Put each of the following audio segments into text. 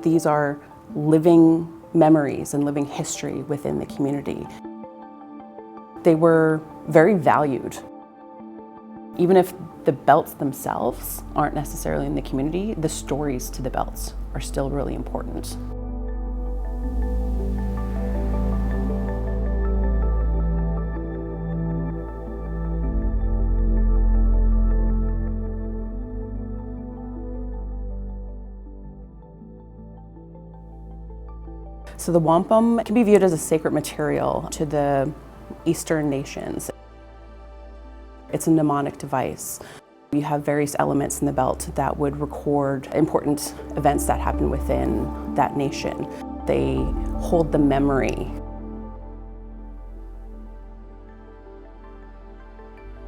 These are living memories and living history within the community. They were very valued. Even if the belts themselves aren't necessarily in the community, the stories to the belts are still really important. So the wampum can be viewed as a sacred material to the Eastern nations. It's a mnemonic device. You have various elements in the belt that would record important events that happen within that nation. They hold the memory.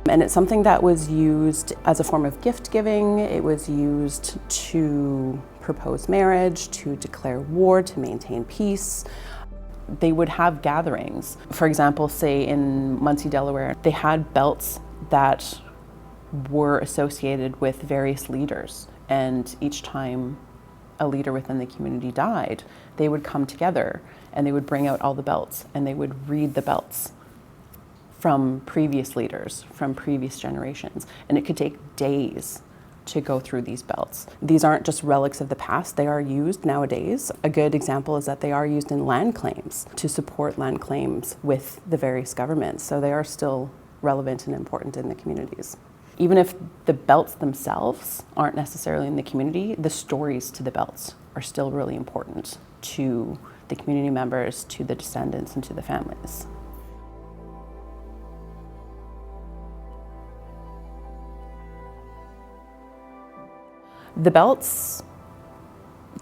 And it's something that was used as a form of gift giving. It was used to propose marriage, to declare war, to maintain peace. They would have gatherings. For example, say in Muncie, Delaware, they had belts that were associated with various leaders. And each time a leader within the community died, they would come together and they would bring out all the belts and they would read the belts from previous leaders, from previous generations. And it could take days to go through these belts. These aren't just relics of the past, they are used nowadays. A good example is that they are used in land claims to support land claims with the various governments. So they are still relevant and important in the communities. Even if the belts themselves aren't necessarily in the community, the stories to the belts are still really important to the community members, to the descendants, and to the families. The belts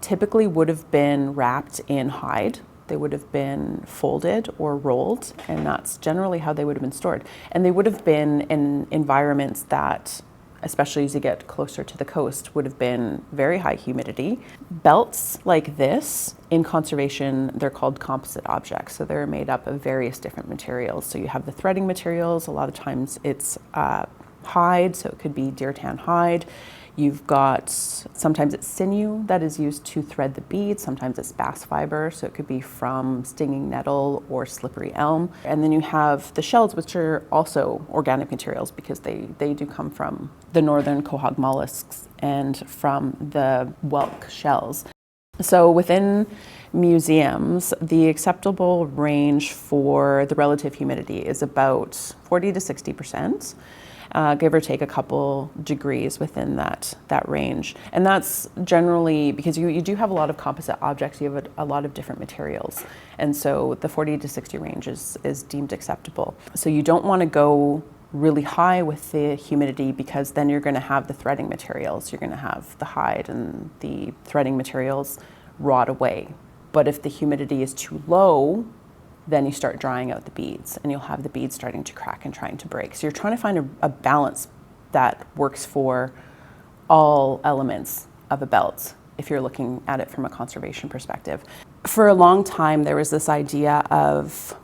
typically would have been wrapped in hide. They would have been folded or rolled, and that's generally how they would have been stored. And they would have been in environments that, especially as you get closer to the coast, would have been very high humidity. Belts like this, in conservation, they're called composite objects. So they're made up of various different materials. So you have the threading materials. A lot of times it's hide, so it could be deer tan hide. You've got, sometimes it's sinew that is used to thread the beads, sometimes it's bass fiber, so it could be from stinging nettle or slippery elm. And then you have the shells, which are also organic materials because they do come from the northern quahog mollusks and from the whelk shells. So within museums, the acceptable range for the relative humidity is about 40 to 60%. Give or take a couple degrees within that range. And that's generally because you do have a lot of composite objects, you have a lot of different materials. And so the 40 to 60 range is deemed acceptable. So you don't want to go really high with the humidity because then you're going to have the threading materials. You're going to have the hide and the threading materials rot away. But if the humidity is too low, then you start drying out the beads and you'll have the beads starting to crack and trying to break. So you're trying to find a balance that works for all elements of a belt if you're looking at it from a conservation perspective. For a long time, there was this idea of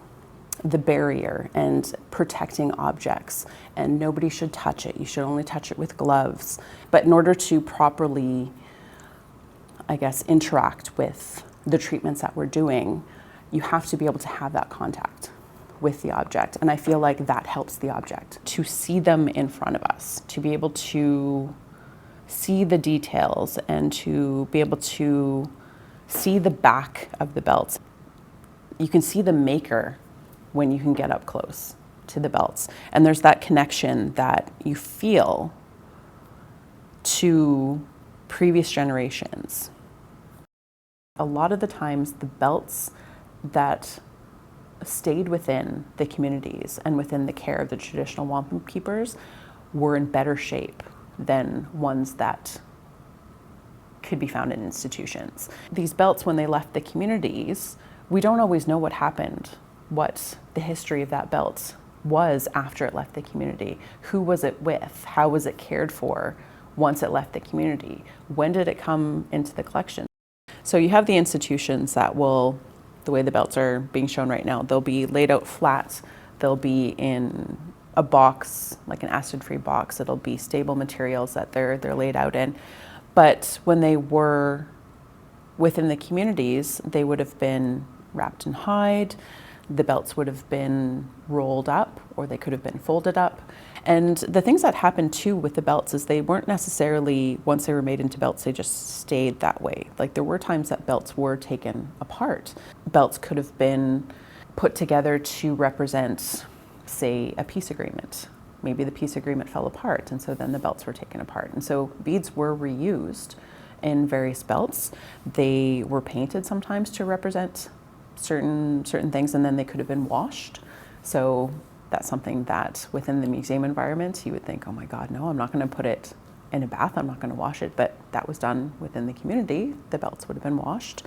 the barrier and protecting objects, and nobody should touch it. You should only touch it with gloves. But in order to properly, I guess, interact with the treatments that we're doing, you have to be able to have that contact with the object. And I feel like that helps the object to see them in front of us, to be able to see the details and to be able to see the back of the belt. You can see the maker when you can get up close to the belts. And there's that connection that you feel to previous generations. A lot of the times the belts that stayed within the communities and within the care of the traditional wampum keepers were in better shape than ones that could be found in institutions. These belts, when they left the communities, we don't always know what happened, what the history of that belt was after it left the community. Who was it with? How was it cared for once it left the community? When did it come into the collection? So you have the institutions that will, the way the belts are being shown right now, they'll be laid out flat. They'll be in a box, like an acid-free box. It'll be stable materials that they're laid out in. But when they were within the communities, they would have been wrapped in hide, the belts would have been rolled up, or they could have been folded up. And the things that happened too with the belts is they weren't necessarily, once they were made into belts, they just stayed that way. Like there were times that belts were taken apart. Belts could have been put together to represent, say, a peace agreement. Maybe the peace agreement fell apart, and so then the belts were taken apart. And so beads were reused in various belts. They were painted sometimes to represent certain things, and then they could have been washed. So that's something that within the museum environment, you would think, oh my God, no, I'm not going to put it in a bath, I'm not going to wash it. But that was done within the community. The belts would have been washed.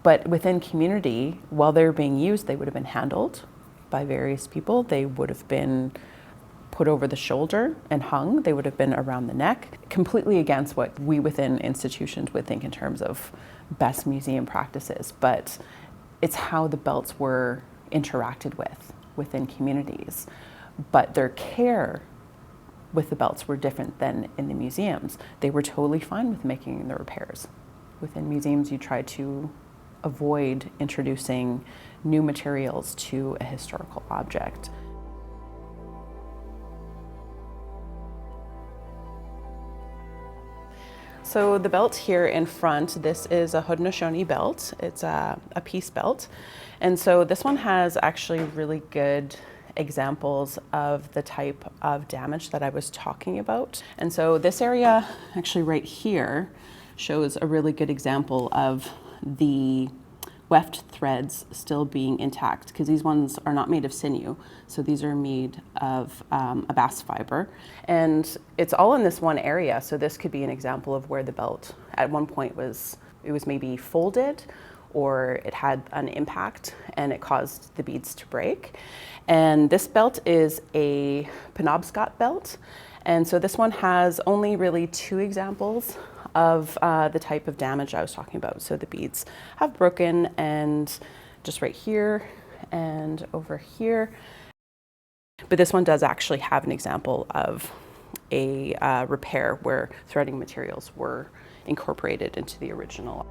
But within community, while they were being used, they would have been handled by various people. They would have been put over the shoulder and hung. They would have been around the neck, completely against what we within institutions would think in terms of best museum practices. But it's how the belts were interacted with within communities. But their care with the belts were different than in the museums. They were totally fine with making the repairs. Within museums, you try to avoid introducing new materials to a historical object. So the belt here in front, this is a Haudenosaunee belt. It's a piece belt. And so this one has actually really good examples of the type of damage that I was talking about. And so this area, actually right here, shows a really good example of the weft threads still being intact, because these ones are not made of sinew. So these are made of a bast fiber. And it's all in this one area. So this could be an example of where the belt at one point was maybe folded, or it had an impact and it caused the beads to break. And this belt is a Penobscot belt. And so this one has only really 2 examples of the type of damage I was talking about. So the beads have broken, and just right here and over here. But this one does actually have an example of a repair where threading materials were incorporated into the original.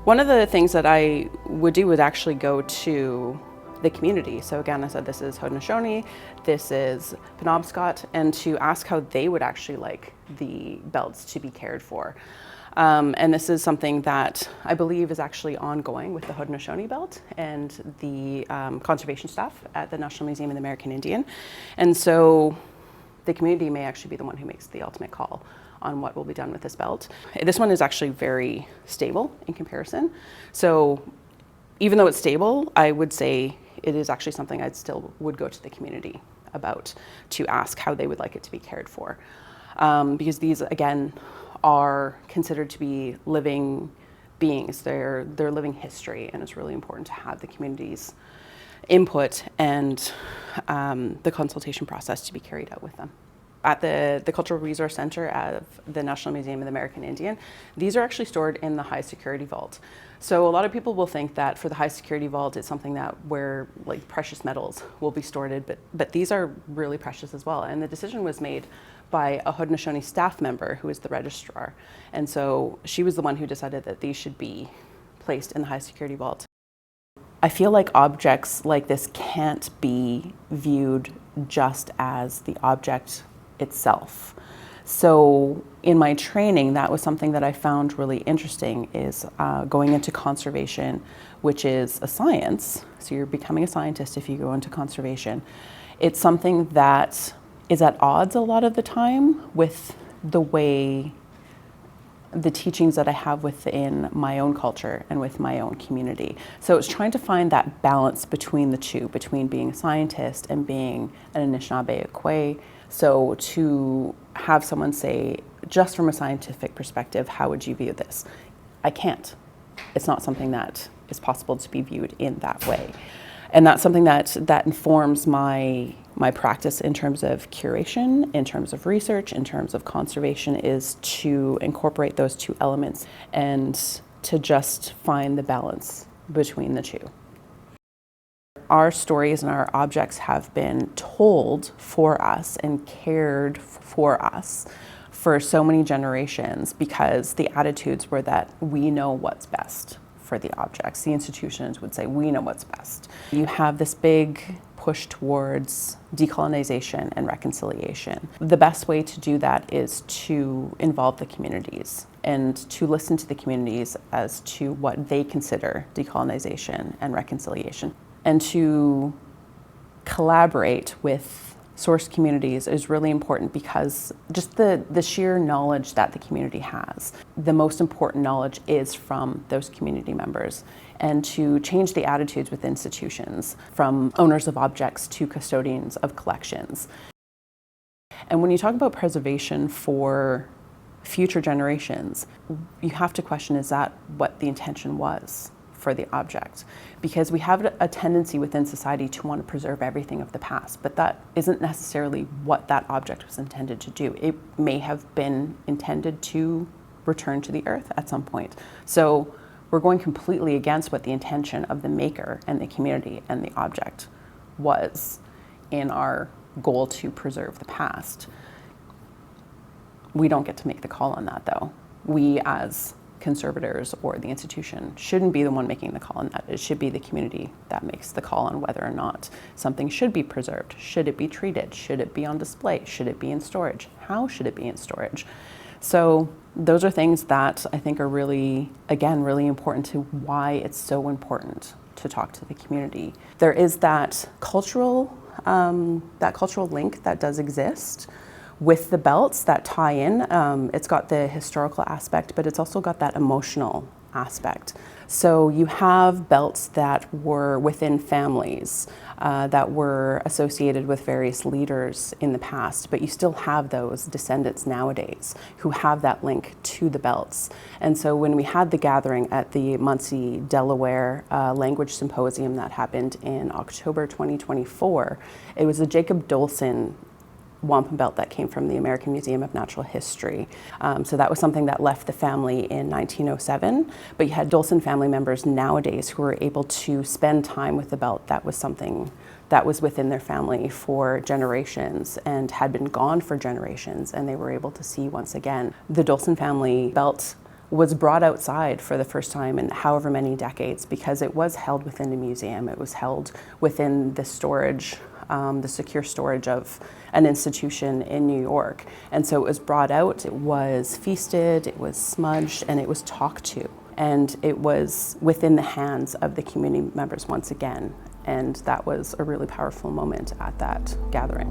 One of the things that I would do would actually go to the community. So again, I said this is Haudenosaunee, this is Penobscot, and to ask how they would actually like the belts to be cared for. And this is something that I believe is actually ongoing with the Haudenosaunee belt and the conservation staff at the National Museum of the American Indian. And so the community may actually be the one who makes the ultimate call on what will be done with this belt. This one is actually very stable in comparison. So even though it's stable, I would say it is actually something I still would go to the community about to ask how they would like it to be cared for. Because these, again, are considered to be living beings. They're living history, and it's really important to have the community's input and the consultation process to be carried out with them. At the Cultural Resource Center of the National Museum of the American Indian, these are actually stored in the high security vault. So a lot of people will think that for the high security vault, it's something that where like precious metals will be stored, but these are really precious as well. And the decision was made by a Haudenosaunee staff member who is the registrar. And so she was the one who decided that these should be placed in the high security vault. I feel like objects like this can't be viewed just as the object itself. So in my training, that was something that I found really interesting, is going into conservation, which is a science. So you're becoming a scientist if you go into conservation. It's something that is at odds a lot of the time with the way the teachings that I have within my own culture and with my own community. So it's trying to find that balance between the two, between being a scientist and being an Anishinaabe Akwe. So to have someone say, just from a scientific perspective, how would you view this? I can't. It's not something that is possible to be viewed in that way. And that's something that informs my practice in terms of curation, in terms of research, in terms of conservation, is to incorporate those 2 elements and to just find the balance between the 2. Our stories and our objects have been told for us and cared for us for so many generations because the attitudes were that we know what's best for the objects. The institutions would say, we know what's best. You have this big push towards decolonization and reconciliation. The best way to do that is to involve the communities and to listen to the communities as to what they consider decolonization and reconciliation, and to collaborate with source communities is really important because just the sheer knowledge that the community has. The most important knowledge is from those community members, and to change the attitudes with institutions from owners of objects to custodians of collections. And when you talk about preservation for future generations, you have to question, is that what the intention was for the object? Because we have a tendency within society to want to preserve everything of the past, but that isn't necessarily what that object was intended to do. It may have been intended to return to the earth at some point. So we're going completely against what the intention of the maker and the community and the object was in our goal to preserve the past. We don't get to make the call on that, though. We as conservators or the institution shouldn't be the one making the call on that. It should be the community that makes the call on whether or not something should be preserved. Should it be treated? Should it be on display? Should it be in storage? How should it be in storage? So those are things that I think are really, again, really important to why it's so important to talk to the community. There is that cultural link that does exist with the belts that tie in. It's got the historical aspect, but it's also got that emotional aspect. So you have belts that were within families, that were associated with various leaders in the past, but you still have those descendants nowadays who have that link to the belts. And so when we had the gathering at the Muncie, Delaware Language Symposium that happened in October 2024, it was the Jacob Dolson wampum belt that came from the American Museum of Natural History. So that was something that left the family in 1907, but you had Dolson family members nowadays who were able to spend time with the belt. That was something that was within their family for generations and had been gone for generations, and they were able to see once again. The Dolson family belt was brought outside for the first time in however many decades because it was held within a museum. It was held within the storage, the secure storage of an institution in New York. And so it was brought out, it was feasted, it was smudged, and it was talked to. And it was within the hands of the community members once again. And that was a really powerful moment at that gathering.